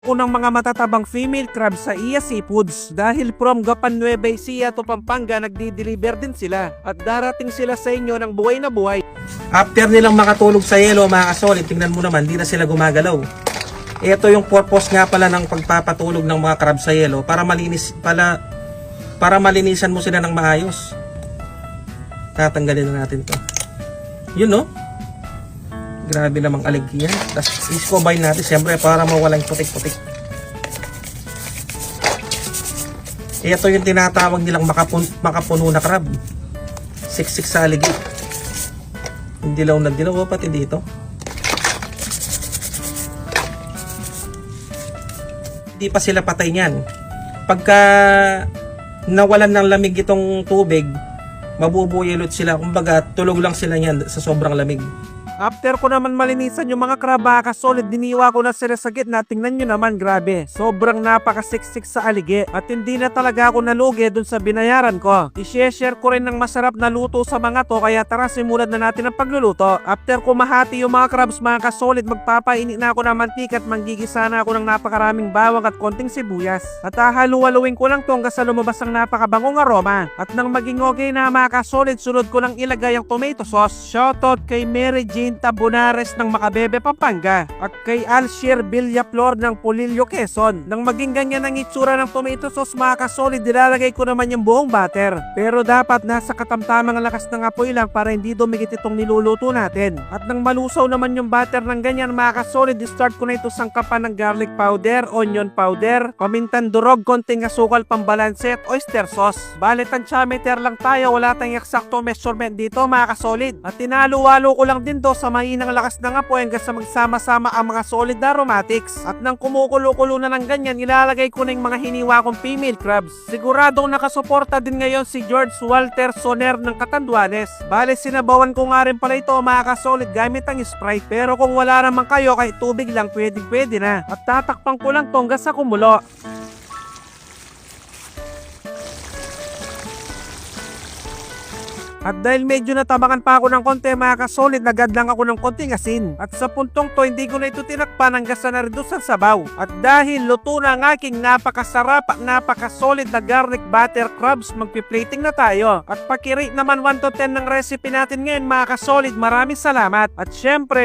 unang mga matatabang female crab sa Iya Seafoods dahil from Gapan Nueva Ecija to Pampanga nagdi-deliver din sila at darating sila sa inyo ng buhay na buhay. After nilang makatulog sa yelo mga kasolid, tingnan mo naman, di na sila gumagalaw. Ito yung purpose nga pala ng pagpapatulog ng mga crab sa yelo para malinisan mo sila ng maayos. Tatanggalin na natin to. Yun no? Grabe namang aligi yan. Tapos is-combine natin siyempre para mawala yung putik-putik. Ito yung tinatawag nilang makapuno na crab. Siksik sa aligi. Dilaw na dilaw pati dito. Hindi pa sila patay niyan. Pagka nawalan ng lamig itong tubig, mabubuyelot sila. Kumbaga tulog lang sila niyan sa sobrang lamig. After ko naman malinisan yung mga crab mga kasolid, diniwa ko na sila sa gitna. Tingnan nyo naman, grabe. Sobrang napakasiksik sa aligi at hindi na talaga ako nalugi dun sa binayaran ko. I-share ko rin ng masarap na luto sa mga to, kaya tara simulan na natin ang pagluluto. After ko mahati yung mga crabs mga kasolid, magpapainit na ako ng mantika at manggigisa na ako ng napakaraming bawang at konting sibuyas. At hahalu-haluin ko lang to hanggang sa lumabas ang napakabangong aroma. At nang maging okay na mga kasolid, sunod ko lang ilagay ang tomato sauce. Shoutout kay Mary Jane Tabunares ng Macabebe, Pampanga at kay Alshir Villaflor ng Polillo, Quezon. Nang maging ganyan ang itsura ng tomato sauce mga kasolid, nilalagay ko naman yung buong butter. Pero dapat nasa katamtamang lakas ng apoy lang para hindi dumikit itong niluluto natin. At nang malusaw naman yung butter ng ganyan mga kasolid, start ko na ito sangkapan ng garlic powder, onion powder, pamintan durog, konting asukal pambalanse at oyster sauce. Bale tansyameter lang tayo, wala tayong eksakto measurement dito mga kasolid. At tinalo-walo ko lang din to sa mahinang lakas ng apoy hanggang sa magsama-sama ang mga solid na aromatics. At nang kumukulo-kulo na ng ganyan, ilalagay ko na yung mga hiniwa kong female crabs. Siguradong nakasuporta din ngayon si George Walter Soner ng Catanduanes. Bale sinabawan ko nga rin pala ito mga kasolid gamit ang Sprite. Pero kung wala naman kayo, kahit tubig lang pwede na. At tatakpan ko lang to hanggang sa kumulo. At dahil medyo natabangan pa ako ng konti mga kasolid, nagadlang ako ng konting asin. At sa puntong to, hindi ko na ito tinakpan hanggang sa na-reduce ang sabaw. At dahil luto na ang aking napakasarap at napakasolid na garlic butter crabs, magpi-plating na tayo. At pakirate naman 1 to 10 ng recipe natin ngayon mga kasolid. Maraming salamat. At syempre,